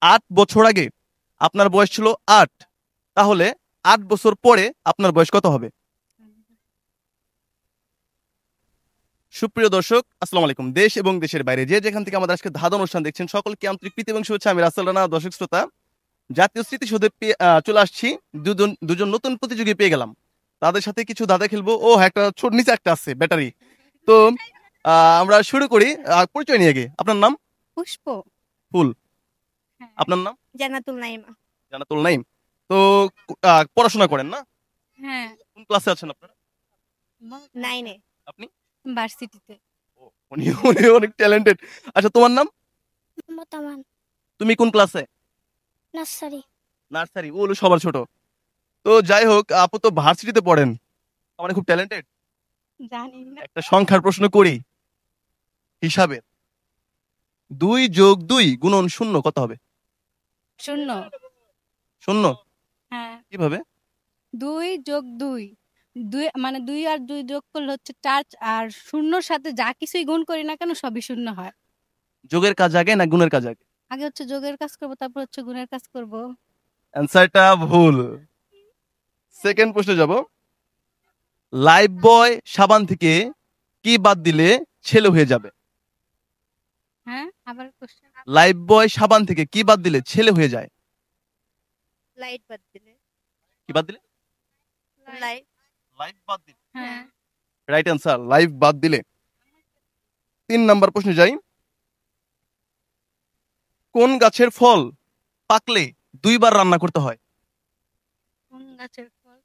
8 বছর আগে আপনার বয়স ছিল 8, তাহলে 8 বছর পরে আপনার বয়স কত হবে? সুপ্রিয় দর্শক, আসসালামু আলাইকুম। দেশ এবং দেশের বাইরে যে যেখান থেকে আমাদের আজকে ধাঁধা অনুষ্ঠান দেখছেন, সকলকে আন্তরিক প্রীতি এবং শুভেচ্ছা। আমি রাসেল রানা। দর্শক শ্রোতা, জাতীয় স্মৃতিসৌধে চলে আসছি। দুজন দুজন নতুন প্রতিযোগী পেয়ে গেলাম, তাদের সাথে কিছু ধাঁধা খেলবো। ও হ্যাঁ, একটা ছোট নিচে একটা আছে ব্যাটারি। তো আমরা শুরু করি। পরিচয় নিয়ে আগে, আপনার নাম? পুষ্প। ফুল। হ্যাঁ। আপনার নাম? জান্নাতুল নাইমা। জান্নাতুল নাইম। তো পড়াশোনা করেন না? হ্যাঁ। কোন ক্লাসে আছেন আপনারা? 9-এ। আপনি? ভার্সিটিতে। ও, উনি উনি অনেক ট্যালেন্টেড। আচ্ছা, তোমার নাম? মোতামান। তুমি কোন ক্লাসে? নার্সারি। নার্সারি। ও হলো সবার ছোট। তো যাই হোক, আপু তো ভার্সিটিতে পড়েন, মানে খুব ট্যালেন্টেড। জানি না। একটা সংখ্যার প্রশ্ন করি, হিসাবের। 2 + 2 গুণন 0 কত হবে? 0। 0? হ্যাঁ। কিভাবে? 2 + 2 2 মানে 2 আর 2 যোগ করলে হচ্ছে 4, আর শূন্যর সাথে যা কিছুই গুণ করি না কেন সবই শূন্য হয়। যোগের কাজ আগে না গুণের কাজ আগে? আগে হচ্ছে যোগের কাজ করব, তারপর হচ্ছে গুণের কাজ করব। অ্যান্সারটা ভুল। সেকেন্ড প্রশ্নে যাব। লাইফ বয় সাবান থেকে কি বাদ দিলে ছেলে হয়ে যাবে? হ্যাঁ, আবার কোশ্চেন। লাইফ বয় সাবান থেকে কি বাদ দিলে ছেলে হয়ে যায়? লাইট বাদ দিলে। কি বাদ দিলে? লাইট। লাইফ বাদ দিলে। হ্যাঁ। রাইট অ্যান্সার, লাইফ বাদ দিলে। 3 নাম্বার প্রশ্নে যাই। কোন গাছের ফল পাকলে 2বার রান্না করতে হয়? কোন গাছের ফল?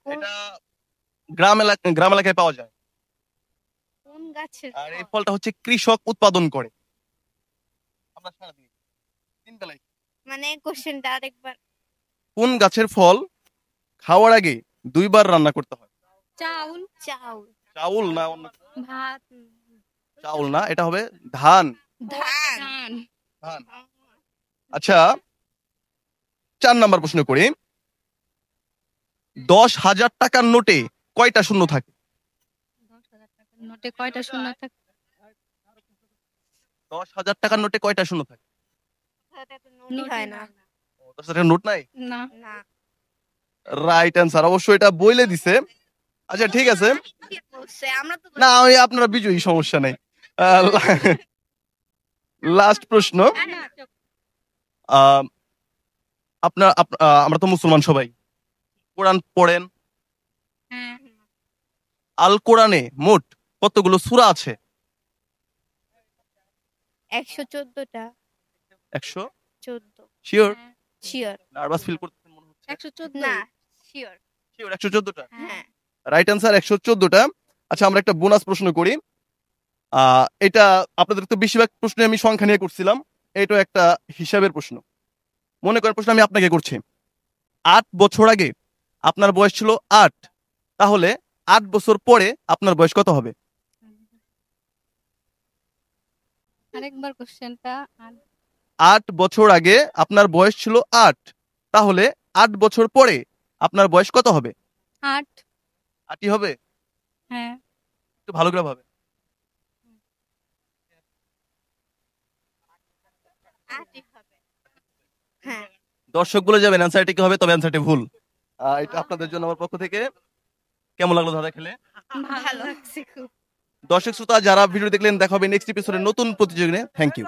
এটা গ্রাম এলাকায় পাওয়া যায়। কোন গাছের আর এই ফল? ফলটা হচ্ছে কৃষক উৎপাদন করে। আমরা সারাদিন 3 বেলায়। মানে কোশ্চেনটা আরেকবার। কোন গাছের ফল খাওয়ার আগে 2বার রান্না করতে হয়? চাউল। চাউল। চাউল না অন্য? ভাত। চাউল না, এটা হবে ধান। ধান। ধান। আচ্ছা, 4 নাম্বার প্রশ্ন করি। 10,000 টাকার নোটে কয়টা শূন্য থাকে? 10,000 টাকার নোটে কয়টা শূন্য থাকে? 10,000 টাকার নোটে কয়টা শূন্য থাকে? নোটই হয় না। 10,000 টাকার নোট নাই? না। না। Right answer. অবশ্য এটা বইলে দিছে। আচ্ছা ঠিক আছে, আমরা তো না ওই আপনারা বিজয়ী, সমস্যা নেই। লাস্ট প্রশ্ন। আহ, আমরা তো মুসলমান সবাই, কোরআন পড়েন। হ্যাঁ। আল কোরআনে মোট কতগুলো সূরা আছে? 114টা। 114? শিওর? শিওর। নার্ভাস ফিল করতেছেন মনে হচ্ছে। 114 না, শিওর। শিওর 114টা? হ্যাঁ। রাইট অ্যান্সার 114টা। আচ্ছা, আমরা একটা বোনাস প্রশ্ন করি। এটা আপনাদের তো বেশিরভাগ প্রশ্ন আমি সংখ্যা নিয়ে করছিলাম, এটা একটা হিসাবের প্রশ্ন। মনে করেন প্রশ্ন আমি আপনাকে করছি। 8 বছর আগে আপনার বয়স ছিল 8, তাহলে 8 বছর পরে আপনার বয়স কত হবে? আরেকবার কোশ্চেনটা। 8 বছর আগে আপনার বয়স ছিল 8, তাহলে 8 বছর পরে আপনার বয়স কত হবে? 8। 8ই হবে? হ্যাঁ। একটু ভালো করে ভাবে। 8ই হবে। হ্যাঁ। দর্শক বলে যাবেন অ্যান্সারটি কি হবে, তবে অ্যান্সারটি ভুল। এটা আপনাদের জন্য আমার পক্ষ থেকে। কেমন লাগলো দাদা খেলে? ভালো লাগছে খুব। দর্শক শ্রোতা যারা ভিডিও দেখলেন, দেখা হবে নেক্সট এপিসোডে নতুন প্রতিযোগিতায়। Thank you.